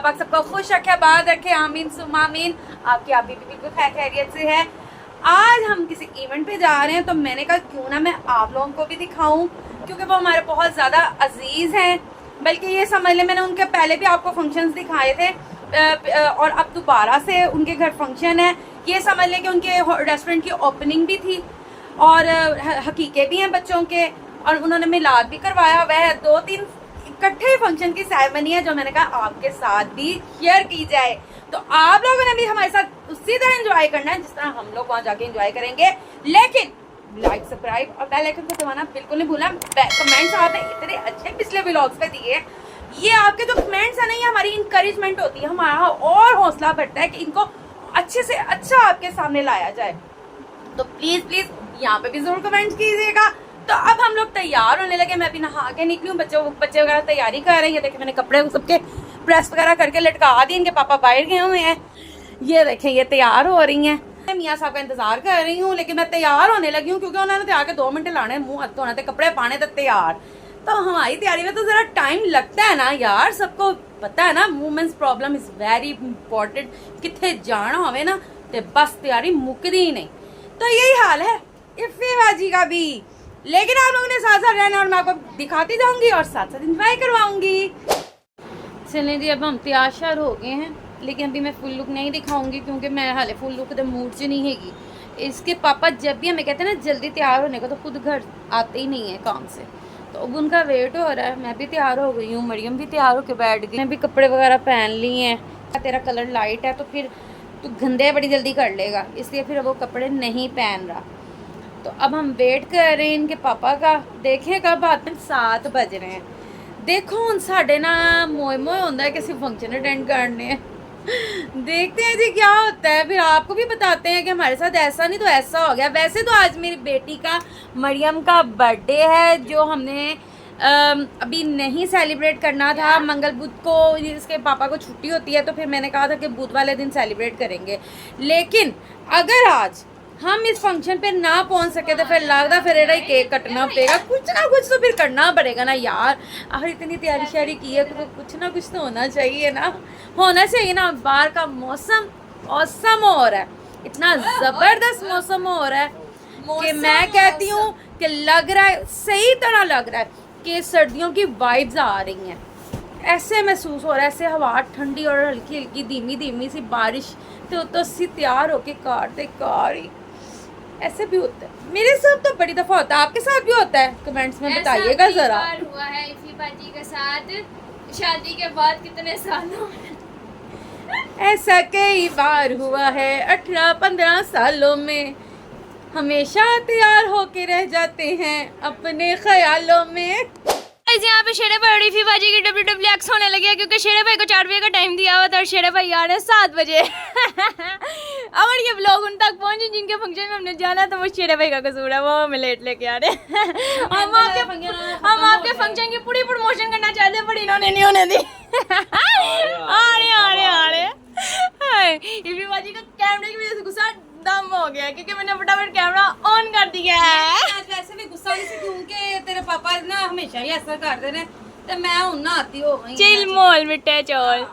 पाक सबको खुश रखे, आबाद रखे, आमीन सुम्मा आमीन। आपकी आप भी बिल्कुल खैर खैरियत से है। आज हम किसी इवेंट पे जा रहे हैं, तो मैंने कहा क्यों ना मैं आप लोगों को भी दिखाऊं, क्योंकि वो हमारे बहुत ज़्यादा अजीज़ हैं। बल्कि ये समझ लें, मैंने उनके पहले भी आपको फंक्शंस दिखाए थे और अब दोबारा से उनके घर फंक्शन है। ये समझ लें कि उनके रेस्टोरेंट की ओपनिंग भी थी और हकीके भी हैं बच्चों के, और उन्होंने मिलाद भी करवाया हुआ है। 2-3 इकट्ठे फंक्शन की सेरेमनी है जो मैंने कहा आपके साथ भी शेयर की जाए। तो आप लोगों ने भी हमारे साथ उसी तरह एंजॉय करना है जिस तरह हम लोग वहाँ जाके एंजॉय करेंगे। लेकिन लाइक, सब्सक्राइब और बेल आइकन को दबाना बिल्कुल नहीं भूलना। कमेंट्स आपने इतने अच्छे पिछले व्लॉग्स पे दिए, ये आपके जो कमेंट्स है ना, ये हमारी इंकरेजमेंट होती है, हमारा और हौसला बढ़ता है कि इनको अच्छे से अच्छा आपके सामने लाया जाए। तो प्लीज प्लीज यहाँ पे भी जरूर कमेंट्स कीजिएगा। तो अब हम लोग तैयार होने लगे, मैं अभी नहा के निकली हूँ, बच्चे वगैरह तैयारी कर रहे हैं। ये देखें मैंने कपड़े सबके प्रेस वगैरह करके लटका दिए, इनके पापा बाहर गए हुए हैं। ये देखें ये तैयार हो रही हैं। मैं मियाँ साहब का इंतजार कर रही हूँ, लेकिन मैं तैयार होने लगी हूँ क्योंकि उन्होंने तैयार के 2 मिनट लाने, मुंह हाथ धोने थे, कपड़े पाने थे तैयार। तो हमारी तैयारी में तो जरा टाइम लगता है ना यार, सबको पता है ना, women's problem is very important. कितने जाना होवे ना तो बस तैयारी मुकदी ही नहीं। तो यही हाल है इफ़ी बाजी का भी, लेकिन आप लोगों ने साथ साथ रहना और मैं आपको दिखाती जाऊंगी और साथ साथ इंजॉय करवाऊंगी। चलें जी, अब हम तैयार शार हो गए हैं, लेकिन अभी मैं फुल लुक नहीं दिखाऊंगी क्योंकि मैं हाले फुल लुक के मूड से नहीं हैगी। इसके पापा जब भी हमें कहते हैं ना जल्दी तैयार होने को, तो खुद घर आते ही नहीं है काम से, तो अब उनका वेट हो रहा है। मैं भी तैयार हो गई हूँ, मरियम भी तैयार होकर बैठ गई, मैं भी कपड़े वगैरह पहन लिए हैं। तेरा कलर लाइट है तो फिर तू गंदे बड़ी जल्दी कर लेगा, इसलिए फिर वो कपड़े नहीं पहन रहा। तो अब हम वेट कर रहे हैं इनके पापा का। देखें कब आते हैं, 7 बज रहे हैं। देखो हम साढ़े ना मोए मोए होता है किसी फंक्शन अटेंड करने। देखते हैं जी क्या होता है, फिर आपको भी बताते हैं कि हमारे साथ ऐसा नहीं तो ऐसा हो गया। वैसे तो आज मेरी बेटी का, मरियम का बर्थडे है, जो हमने अभी नहीं सेलिब्रेट करना था। मंगल बुध को इसके पापा को छुट्टी होती है, तो फिर मैंने कहा था कि बुध वाले दिन सेलिब्रेट करेंगे। लेकिन अगर आज हम इस फंक्शन पे ना पहुंच सके तो फिर लगता फिर ही केक कटना पड़ेगा, कुछ ना कुछ तो फिर करना पड़ेगा ना यार। आखिर इतनी तैयारी श्यारी की है तो कुछ ना कुछ तो होना चाहिए ना, होना चाहिए ना। बाहर का मौसम औसम हो रहा है, इतना ज़बरदस्त मौसम हो रहा है कि मैं कहती हूँ कि लग रहा है, सही तरह लग रहा है कि सर्दियों की वाइब्स आ रही हैं। ऐसे महसूस हो रहा है, ऐसे हवा ठंडी और हल्की हल्की धीमी धीमी सी बारिश, तो सी तैयार होके कार ही ऐसे भी होता है। मेरे साथ तो बड़ी दफा होता है, आपके साथ भी होता है? कमेंट्स में बताइएगा जरा। हुआ है इफ़ी बाजी के साथ शादी के बाद कितने सालों में? ऐसा कई बार हुआ है 18-15 सालों में, हमेशा तैयार होके रह जाते हैं अपने ख्यालों में। यहाँ पे शेरे भाई और इफ़ी बाजी की WWX होने लगी है क्योंकि शेरे भाई को 4 बजे का टाइम दिया हुआ था और शेरे भाई आ रहे हैं 7 बजे। और ये ब्लॉग उन तक पहुंचे जिनके फंक्शन में हमने जाना, तो वो शेरे भाई का कसूर है, वो हमें लेट लेके आ रहे हैं। हम आपके फंक्शन की पूरी प्रमोशन करना चाहते हैं पर इन्होंने नहीं होने दी। आ रहे इफ़ी बाजी का कैमरे की वजह से गुस्सा दम हो गया क्योंकि मैंने फटाफट कैमरा ऑन कर दिया है। वैसे भी गुस्सा नहीं, क्योंकि तेरे पापा ना हमेशा ही ऐसा करते हैं, तो मैं हूं ना आती हो गई चिल मोल मिट्टे चौल।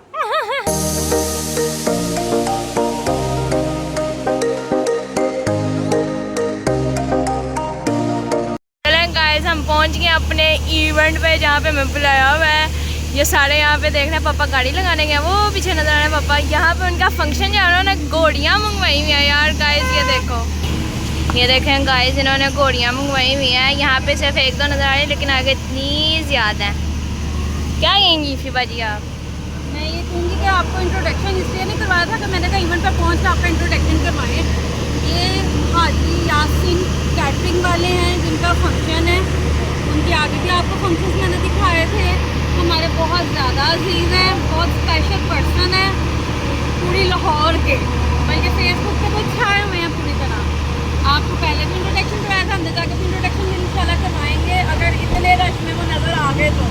गाइस हम पहुंच गए अपने इवेंट पे जहाँ पे मैं बुलाया हुआ है। ये सारे यहाँ पे देख रहे हैं, पापा गाड़ी लगाने गए, वो पीछे नजर आ रहे हैं पापा। यहाँ पे उनका फंक्शन जा रहा है, उन्होंने घोड़ियाँ मंगवाई हुई हैं यार गाइस। ये देखो, ये देखें गाइस, इन्होंने घोड़ियाँ मंगवाई हुई हैं। यहाँ पे सिर्फ 1-2 नजर आ रही है, लेकिन आगे इतनी ज़्यादा है। क्या कहेंगी इफ़ी बाजी आप? मैं ये कहूँगी कि आपको इंट्रोडक्शन इसलिए नहीं करवाया था कि मैंने कहा इवेंट पे पहुँच के आपका इंट्रोडक्शन करवाएं। ये हाजी यासिन कैटरिंग वाले हैं जिनका फंक्शन है, उनके आगे भी आपको फंक्शन मैंने दिखाए थे। हमारे बहुत ज़्यादा अजीज़ हैं, बहुत स्पेशल पर्सन है पूरी लाहौर के, बल्कि फेसबुक पे तो छाए हुए हैं पूरी तरह। आपको पहले भी इंट्रोडक्शन कराया था, अंदर जाकर भी इंट्रोडक्शन इंशाल्लाह करवाएंगे अगर इतने रश में वो नज़र आ गए तो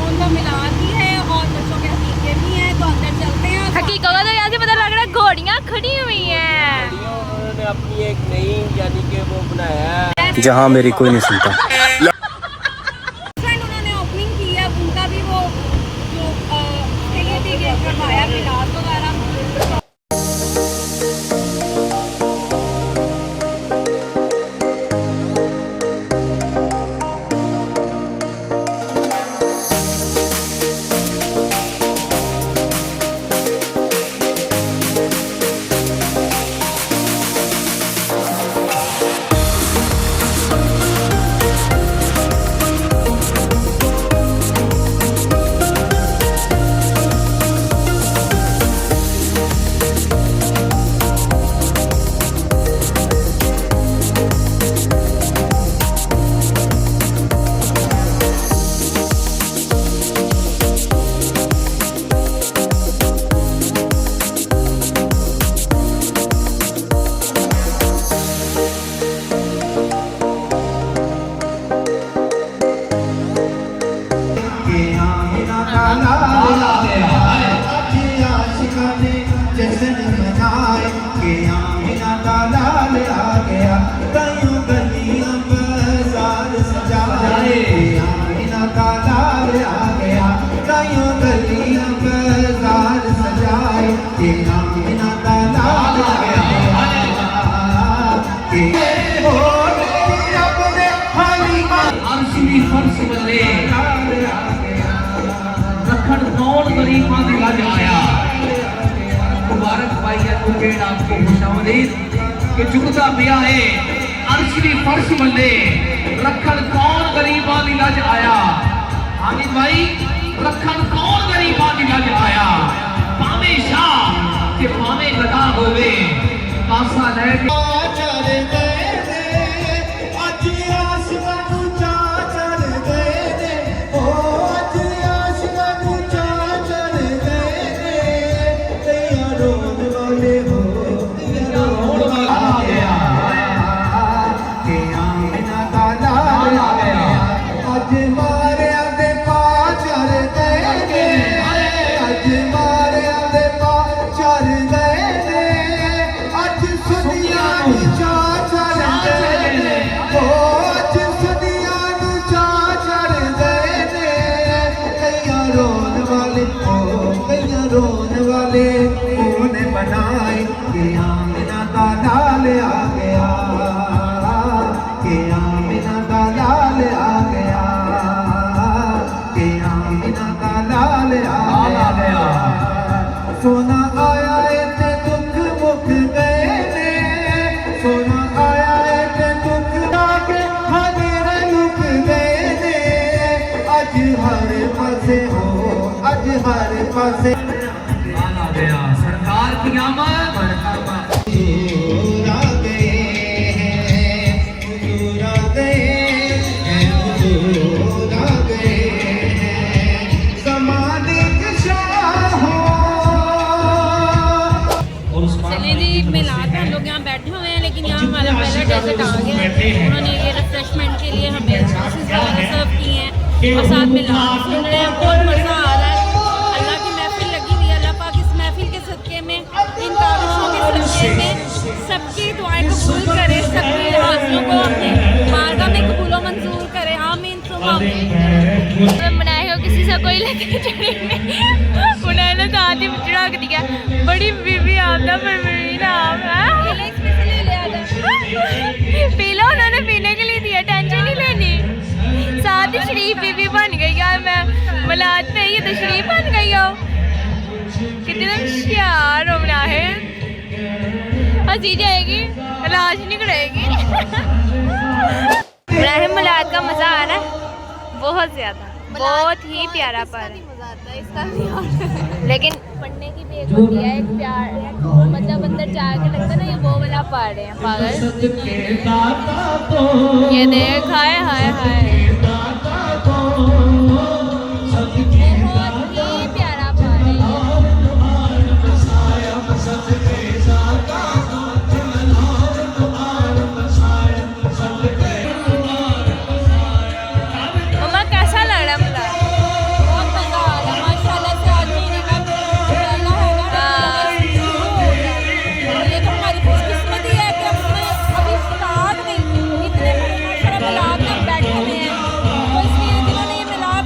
उनका मिलान भी है और बच्चों के हकीके भी हैं। तो अंदर चलते हैं। हकीका का तो यहाँ से पता लग रहा है घोड़ियाँ खड़ी हुई हैं। उन्होंने अपनी एक नई यानी कि वो बनाया है जहाँ मेरी कोई नहीं सुनता। उन्होंने ओपनिंग की है, उनका भी वो जो करवाया के आमिना का लाल आ गया के हो रब ने हलीमा अर्शी फर्श बदले रखन कौन गरीबां दी लज आया मुबारक भाई तुके आपको खुशामदीद कि जुगदा पिया है अर्शी फर्श बदले रखन कौन गरीबां दी लज आया हामिद भाई रखन कौन गरीबां दी लज आया पावे शाह के पावे गदा होवे कासा ले चढ़ गए ने अज आसमान चा चढ़ गए ने ओ अज आसमान चा चढ़ गए ने तैयार रोन वाले हो तैयार रोन वाला आ गया के आमिना का लाल आ गया अज मारिया दे पा चढ़ गए ने अज मारिया दे पा चढ़ गए ने अज सुनिया चा चढ़ गए ने ओ अज सुनिया चा चढ़ गए ने कईया रोन वाले ओ कईया रोन वाले उन्होंने बनाए कि आमिना का लाल आ गया कि आमिना का लाल आ गया कि आमिना का लाल आ गया सोना आया ते दुख मुख गए ने सोना आया ते दुख आके हनेरे लुक गए ने अज हर पासे हो अज हर पासे आ गया सरकार की आमद हुजूर आ गए हैं हुजूर आ गए हैं हुजूर आ गए हैं ज़माने के शाह हो चलिए जी मिलाद हम लोग यहाँ बैठे हुए हैं लेकिन यहाँ हमारा पहला डेजर्ट आ गया है उन्होंने ये रिफ्रेशमेंट के लिए हमें जूसेस वगैरह सर्व किए हैं और साथ में मिलाद सुन रहे हैं बहुत मज़ा आ रहा है अल्लाह की महफिल लगी हुई है अल्लाह पाक इस महफिल के सदक़े में इन तारीफ़ों के सदक़े में सबकी दुआएं कबूल करे सबकी हाज़िरों को अपने मारगा में कबूल व मंजूर करे आमीन सुम्मा आमीन बनाए हो किसी से कोई लेके चढ़े उन्होंने साथ ही रख दिया बड़ी बीबी आपदा परवीन आप पी लो उन्होंने पीने के लिए दिया टेंशन नहीं लेनी साथ ही शरीफ बीबी बन गई यार मैं मिलाद पे ही तो शरीफ बन गई हो कितने होशियार होना है हंसी जाएगी राज नहीं करेगी मिलाद का मज़ा आ रहा है बहुत ज़्यादा बहुत ही प्यारा पर लेकिन पढ़ने की भी एक होती है एक प्यार मतलब अंदर जाके लगता है ना ये वो वाला पढ़ रहे हैं पागल ये देख हाय हाय हाय बहुत ही प्यारा पढ़ रहे हैं मम्मा कैसा लग रहा है मतलब बहुत मज़ा आ रहा है माशाल्लाह से आदमी ने कहा होगा ये तो हमारी खुशकिस्मती है कि हमने अभी स्टार्ट नहीं इतने माशाल्लाह मिलाद में बैठे हुए हैं तो इसलिए जिन्होंने ये मिलाद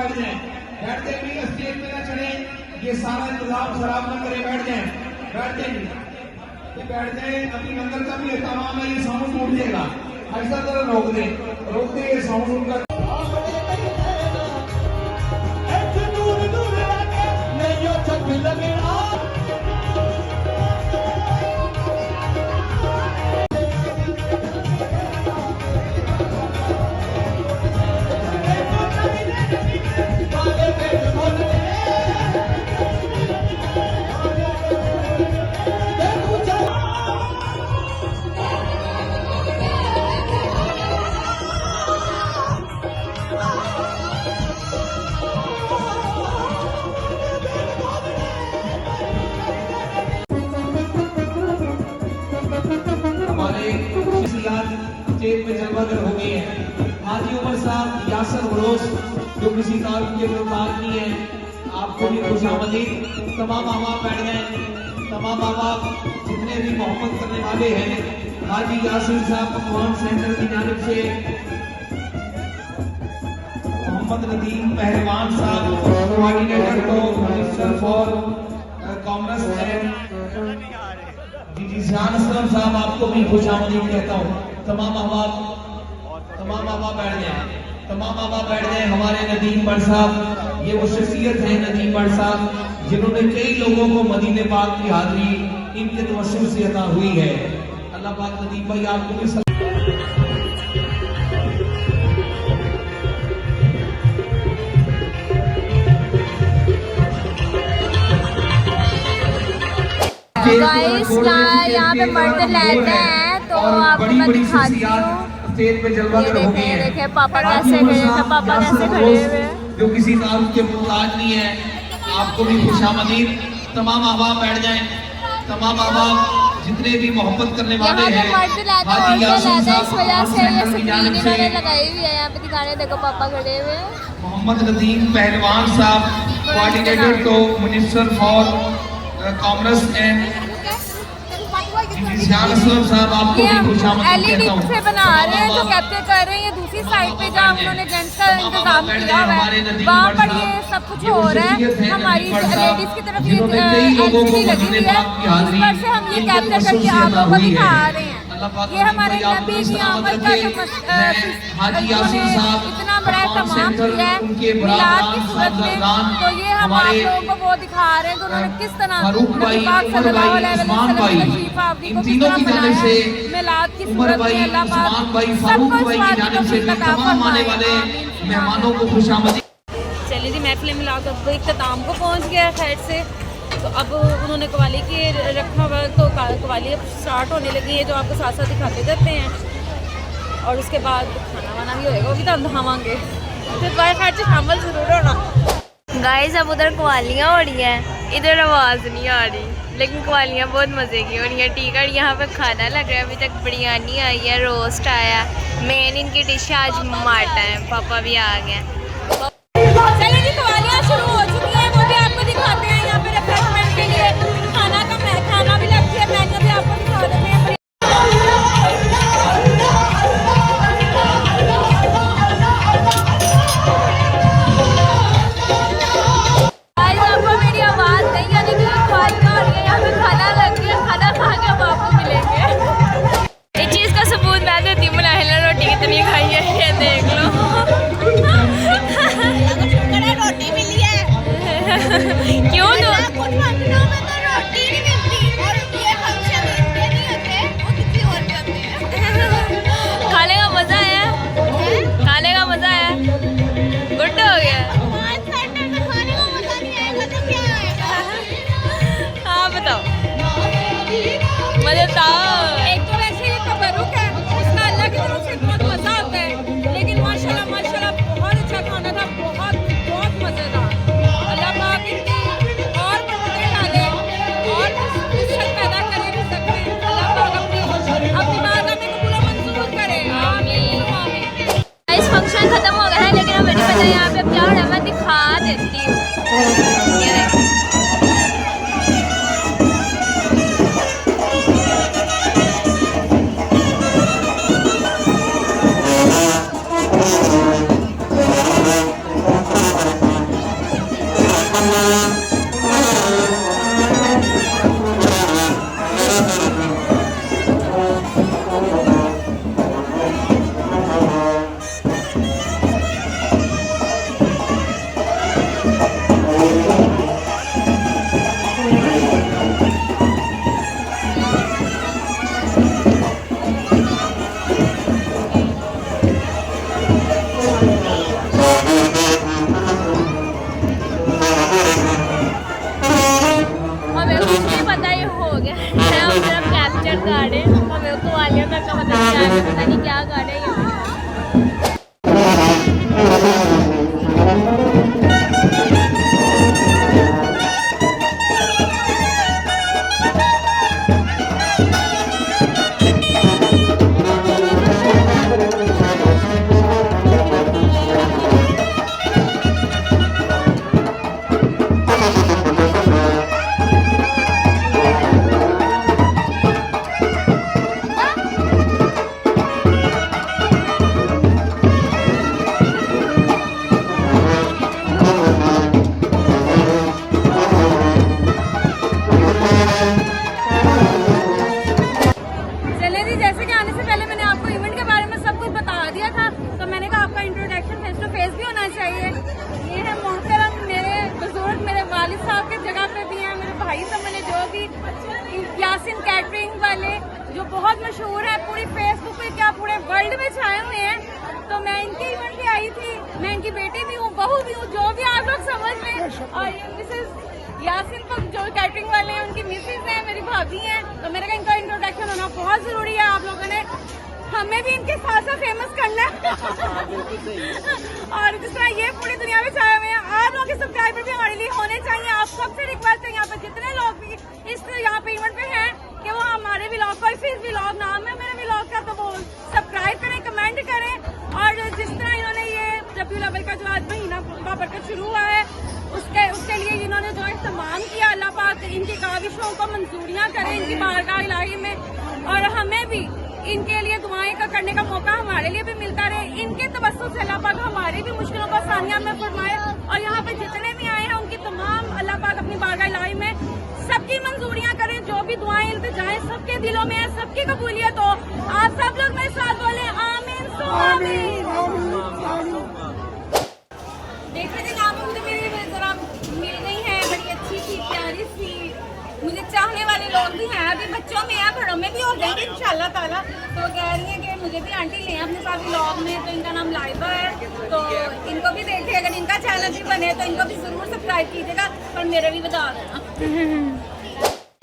बैठ जाए, बैठते भी स्टेज पे ना चढ़े, ये सारा इंतजाम खराब न करे, बैठ जाए, बैठते भी ये बैठ जाए। अभी लंगर का भी एहतमाम है, ये साउंड टूट जाएगा, ऐसा तरह रोक दे ये साउंड उनका। स्टेज में जलवागर हो गई है। हाजी उमर साहब यासर बरोस जो किसी तारीफ के मुताबिक नहीं है, आपको भी खुशामदीद। तमाम अहबाब बैठ गए, तमाम अहबाब जितने भी मोहब्बत करने वाले हैं। हाजी यासिर साहब पकवान सेंटर की जानिब से, मोहम्मद नदीम पहलवान साहब कोऑर्डिनेटर को मिनिस्टर फॉर कॉमर्स एंड जी जान साहब आपको भी खुशामदीद कहता हूँ। तमाम अहबाब बैठ जाए, तमाम अहबाब बैठ जाए। हमारे नदीम भट्ट साहब, ये वो शख्सियत है नदीम भट्ट साहब जिन्होंने कई लोगों को मदीने पाक की हाजिरी इनके तवस्सुल से अता हुई है। अल्लाह पाक नदीम भाई आपको भी गाइस यहाँ पे मर्द लेते हैं तो आपको मैं दिखाती हूँ। स्टेज पे जलवागर हो गए हैं। देखिए पापा कैसे खड़े हैं, पापा कैसे खड़े हुए हैं। जो किसी तारुफ के मुहताज नहीं है, आपको भी खुशामदीद। तमाम अहबाब बैठ जाएं, तमाम अहबाब जितने भी मोहब्बत करने वाले हैं। हाजी यासिर साहब इस वजह से ये स्क्रीन इन्होंने लगाई हुई है यहाँ पे दिखाने। देखो पापा खड़े हुए हैं। मोहम्मद नदीम पहलवान साहब कोऑर्डिनेटर तो मिनिस्टर फॉर कॉमर्स एंड साहब आपको भी खुशामदीद कहता हूं। से बना रहे हैं जो कैप्चर कर रहे हैं, ये दूसरी साइड पे जहाँ उन्होंने जेंट्स का इंतजाम किया हुआ है वहाँ पर ये सब कुछ हो रहा है। हमारी लेडीज की तरफ ये एलसीडी लगी हुई है, इस पर से हम ये कैप्चर करके आप लोगों को दिखा रहे हैं। ये हमारे नबी की आमद का जो इतना बड़ा तमाम किया है मिलाद की सूरत में, तो ये हम आप लोगों को वो दिखा रहे हैं कि उन्होंने किस तरह नबी पाक सल्लल्लाहु अलैहि वसल्लम शरीफ आवरी को किस तरह बनाया है मिलाद की सूरत में। अल्लाह पाक सबको इस बात की तौफीक अता फरमाए। मेहमानों को खुशामदीद। चलिए जी, महफिल मिलाद अब इख्तिताम को पहुंच गया खैर से। तो अब उन्होंने कवाली की रखा हुआ, तो कवाली अब स्टार्ट होने लगी है जो आपको साथ साथ दिखाते रहते हैं। और उसके बाद खाना वाना भी होएगा, वो भी तो हम खावांगे। फिर बाय खैर से शामिल ज़रूर होना। गाइस अब उधर कवालियाँ हो रही हैं, इधर आवाज़ नहीं आ रही, लेकिन कवालियाँ बहुत मज़े की हो रही हैं। ठीक है, यहाँ पे खाना लग रहा है, अभी तक बिरयानी आई है, रोस्ट आया, मेन इनकी डिश आज माटा है। पापा भी आ गए। चलिए जी, कवालियाँ शुरू हो चुकी हैं, वो भी आपको दिखाते हैं। यहाँ पे रिफ्रेशमेंट के लिए खाना भी लगती है, मेन्यू भी आपको दिखा देते हैं। आपको मेरी आवाज़ नहीं आने की कवालियाँ हो रही है, यहाँ पे खाना लग गया, खाना खा के हम आपको मिलेंगे। इस चीज़ का सबूत मैं देती हूँ, मुलाहिला रोटी कितनी खाई है ये देख लो। रोटी मिली है। क्यों दो कुछ फंक्शनों में तो रोटी नहीं मिलती, और ये फंक्शन इतने नहीं होते, वो किसी और पे होते हैं। खाने का मज़ा आया? खाने का मज़ा आया? गुड हो गया। 5 सेंटर में खाने का मजा नहीं आएगा तो क्या आएगा? हाँ बताओ, मज़ेदार। एक तो वैसे ये तबरुक है, उसका अल्लाह की तरफ से बहुत मज़ा आता है, लेकिन माशाल्लाह बहुत अच्छा खाना था, बहुत मज़ेदार। अल्लाह पाक इनकी और हमें कुछ नहीं पता ये हो गया है, हम सिर्फ कैप्चर कर रहे हैं। हमें तो वालिया तक का पता नहीं क्या कर रहे हैं। यासिन कैटरिंग वाले जो बहुत मशहूर है, पूरी फेसबुक पे क्या पूरे वर्ल्ड में छाए हुए हैं। तो मैं इनके इवेंट पे आई थी, मैं इनकी बेटी भी हूँ, बहू भी हूँ, जो भी आप लोग समझ लें। और ये मिसेस यासिन को जो कैटरिंग वाले हैं उनकी मिसेस हैं, मेरी भाभी हैं। तो मेरे का इनका इंट्रोडक्शन होना बहुत जरूरी है। आप लोगों ने हमें भी इनके साथ साथ फेमस करना है। और जिस तरह ये पूरी दुनिया में छाए हुए हैं, आप लोगों के सब्सक्राइबर भी हमारे लिए होने चाहिए। आप सबसे रिक्वेस्ट है, यहाँ पे जितने लोग भी इस यहाँ पे इवेंट पे हैं कि वो हमारे व्लॉग को, फिर व्लॉग नाम है मेरे व्लॉग का, तो वो सब्सक्राइब करें, कमेंट करें। और जिस तरह इन्होंने ये रबीउल अव्वल का जो आज महीना बाबरकत शुरू हुआ है, उसके लिए इन्होंने जो इस्तेमाल किया, अल्लाह पाक इनकी काविशों को मंजूरियाँ करें इनकी बारगाह इलाही में। और हमें भी इनके लिए दुआएं करने का मौका हमारे लिए भी मिलता रहे। इनके तबस्सुम से अल्लाह पाक हमारी भी मुश्किलों को आसानियां में फरमाए। और यहाँ पे जितने भी आए हैं उनकी तमाम अल्लाह पाक अपनी बारगाह इलाही में सबकी मंजूरियां करें। जो भी दुआएं इल्तिजाएं सबके दिलों में है, सबकी कबूलियत हो। आप सब लोग मेरे साथ बोले आमीन आमीन। देखिए जनाब, मुझे मेरी जरा मिल गई है, बड़ी अच्छी सी प्यारी सी, मुझे चाहने वाले लोग भी हैं। अभी बच्चों में है, बड़ों में भी हो जाएंगे इंशाल्लाह ताला। तो कह रही है कि मुझे भी आंटी लें अपने साथ व्लॉग में। तो इनका नाम लाइबा है, तो इनको भी देखिए। अगर इनका चैनल भी बने तो इनको भी जरूर सब्सक्राइब कीजिएगा और मेरे भी बता देना।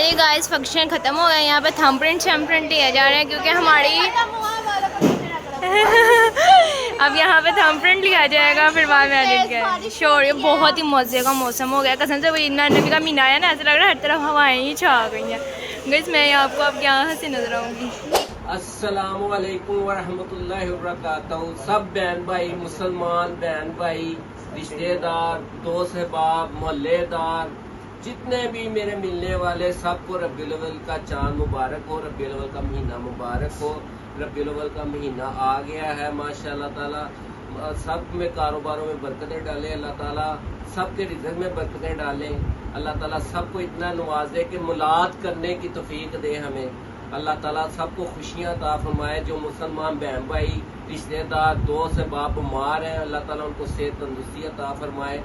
ये गाइस फंक्शन खत्म हो गया, यहाँ पे थंबप्रिंट शम्प्रिंट लिया जा रहे हैं क्योंकि हमारी अब यहाँ पे थंबप्रिंट लिया जाएगा, फिर बाद में एडिट किया। शोर बहुत ही मज़े का मौसम हो गया कसम से। वही नबी का महीना है ना, ऐसा लग रहा है हर तरफ हवाएं ही छा गई हैं। गाइस मैं आपको अब यहाँ से नजर आऊँगी। अस्सलामु अलैकुम वरहमतुल्लाहि वबरकातुहू। सब बहन भाई, मुसलमान बहन भाई, रिश्तेदार, दोस्त अहबाब, मोहल्लेदार, जितने भी मेरे मिलने वाले, सबको रबीउल अव्वल का चांद मुबारक हो, रबीउल अव्वल का महीना मुबारक हो। रबीउल अव्वल का महीना आ गया है माशाअल्लाह ताला। सब में कारोबारों में बरकतें डाले अल्लाह ताला, सबके रिज़्क़ में बरकतें डाले अल्लाह ताला। सबको इतना नवाजे कि मुलाकात करने की तौफीक दे हमें अल्लाह ताला। सबको खुशियाँ अता फरमाए। जो मुसलमान बहन भाई, रिश्तेदार, दोस्त अहबाब बीमार हैं, अल्लाह ताला उनको सेहत तंदुरुस्ती अता फरमाए।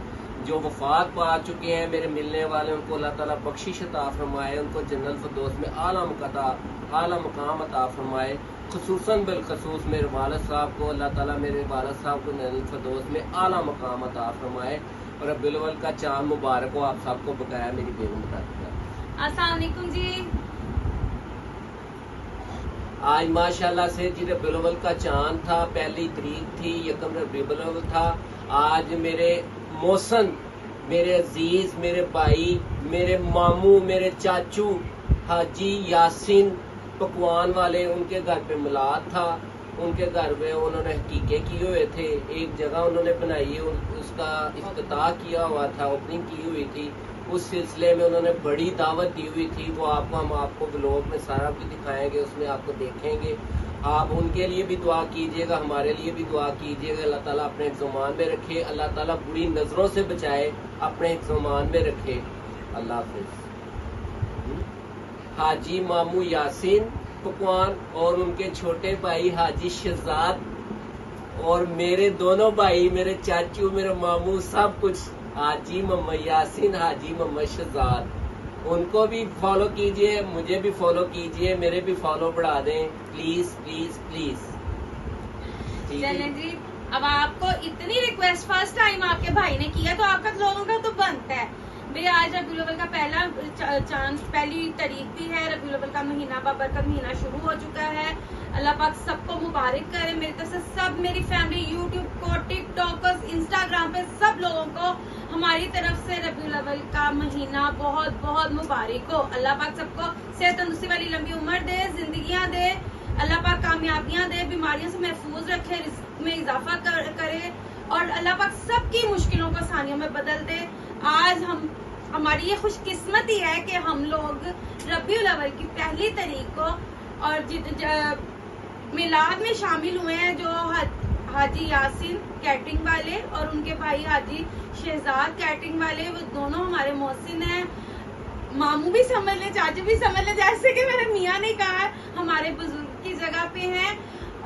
जो वफात पा चुके हैं मेरे मिलने वाले, उनको अल्लाह ताला बख्शिश अता फरमाए, उनको जन्नत फिरदौस में आला मकाम अता फरमाए। खुसूसन बिलखसूस मेरे वालिद साहब को अल्लाह ताला, मेरे वालिद साहब को जन्नत फिरदौस में आला मकाम अता फरमाए। और रबीउल अव्वल का चांद मुबारक हो आप सबको। बकाया मेरी बेगम बता दिया। अस्सलाम वालेकुम जी। आज माशाल्लाह से जी रबीउल अव्वल का चांद था, पहली तारीख थी, यकम रबीउल अव्वल था। आज मेरे मौसन, मेरे अजीज, मेरे भाई, मेरे मामू, मेरे चाचू हाजी यासिन पकवान वाले, उनके घर पे मिलाद था। उनके घर में उन्होंने हकीके किए हुए थे, एक जगह उन्होंने बनाई है, उसका इफ्तिताह किया हुआ था, ओपनिंग की हुई थी। उस सिलसिले में उन्होंने बड़ी दावत दी हुई थी। वो हम आपको ब्लॉग में सारा कुछ दिखाएंगे, उसमें आपको देखेंगे। आप उनके लिए भी दुआ कीजिएगा, हमारे लिए भी दुआ कीजिएगा। अल्लाह ताला अपने ज़मान में रखे, अल्लाह ताला बुरी नज़रों से बचाए, अपने ज़मान में रखे। अल्लाह हाफिज़। हाजी मामू यासीन पकवान और उनके छोटे भाई हाजी शहजाद और मेरे दोनों भाई, मेरे चाचू, मेरे मामू, सब कुछ, हाजी मोहम्मद यासीन, हाजी मोहम्मद शहजाद, उनको भी फॉलो कीजिए, मुझे भी फॉलो कीजिए, मेरे भी फॉलो बढ़ा दें प्लीज प्लीज प्लीज। ठीक है? चलें जी, अब आपको इतनी रिक्वेस्ट फर्स्ट टाइम आपके भाई ने किया तो आपका लोगों का तो बनता है। मेरे आज रबीउल अव्वल का पहली तारीख भी है, रबीउल अव्वल का महीना, बाबर का महीना शुरू हो चुका है। अल्लाह पाक सबको मुबारक करे। मेरी तरफ से सब, मेरी फैमिली, यूट्यूब को, टिकटॉक, इंस्टाग्राम पे सब लोगों को हमारी तरफ से रबीउल अव्वल का महीना बहुत बहुत मुबारक हो। अल्लाह पाक सबको सेहत तंदुरुस्ती वाली लंबी उम्र दे, जिंदगियां दे, अल्लाह पाक कामयाबियां दे, बीमारियों से महफूज रखे, रिस्क में इजाफा करे और अल्लाह पाक सबकी मुश्किलों को आसानियों में बदल दे। आज हमारी ये खुशकिस्मती है कि हम लोग रबीउल अव्वल की पहली तारीख को और मिलाद में शामिल हुए हैं, जो हाजी यासीन कैटरिंग वाले और उनके भाई हाजी शहजाद कैटरिंग वाले, वो दोनों हमारे मोहसिन हैं। मामू भी समझ ले, चाचू भी समझ ले, जैसे कि मेरे मियाँ ने कहा है, हमारे बुजुर्ग की जगह पे हैं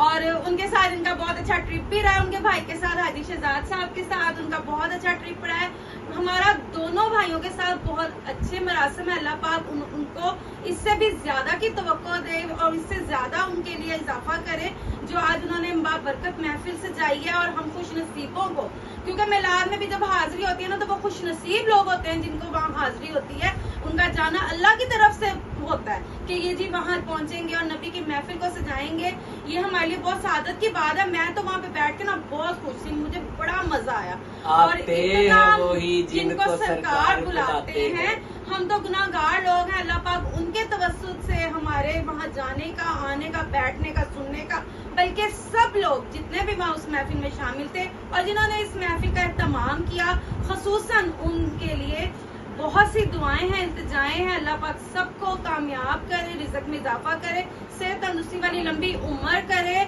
और उनके साथ इनका बहुत अच्छा ट्रिप भी रहा है। उनके भाई के साथ, हाजी शहजाद साहब के साथ उनका बहुत अच्छा ट्रिप रहा है। हमारा दोनों भाइयों के साथ बहुत अच्छे मरासिम है। अल्लाह पाक उनको इससे भी ज्यादा की तवक्को दे और इससे ज्यादा उनके लिए इजाफा करे, जो आज उन्होंने बाबरकत महफिल सजाई है। और हम खुश नसीबों को, क्योंकि मिलाद में भी जब हाजिरी होती है ना, तो वो खुश नसीब लोग होते हैं जिनको वहाँ हाजिरी होती है। उनका जाना अल्लाह की तरफ से होता है कि ये जी वहाँ पहुंचेंगे और नबी की महफिल को सजाएंगे। ये हमारे लिए बहुत सादत की बात है। मैं तो वहाँ पे बैठ के ना बहुत खुश थी, मुझे बड़ा मजा आया। और इतना वही जिनको सरकार बुलाते हैं, हम तो गुनाहगार लोग हैं। अल्लाह पाक उनके तवस्सुत से हमारे वहाँ जाने का, आने का, बैठने का, सुनने का, बल्कि सब लोग जितने भी वहाँ उस महफिल में शामिल थे और जिन्होंने इस महफिल का एहतमाम किया, खसूसन उनके लिए बहुत सी दुआएं हैं, इल्तिजाएं हैं। अल्लाह पाक सबको कामयाब करे, रिज़्क में इजाफा करे, सेहत तंदुरुस्ती वाली लंबी उम्र करे,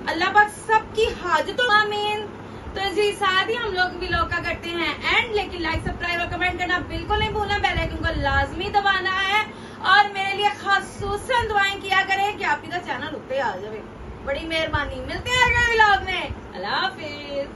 अल्लाह पाक सबकी हाजतों आमीन। तो जी साथ ही हम लोग व्लॉग का करते हैं एंड, लेकिन लाइक, सब्सक्राइब और कमेंट करना बिल्कुल नहीं भूलना, बेल आइकन को लाजमी दबाना है और मेरे लिए खासूसन दुआएं किया करें कि आपकी का चैनल उठते आ जाए। बड़ी मेहरबानी। मिलते हैं अगले व्लॉग में। अल्लाह हाफिज।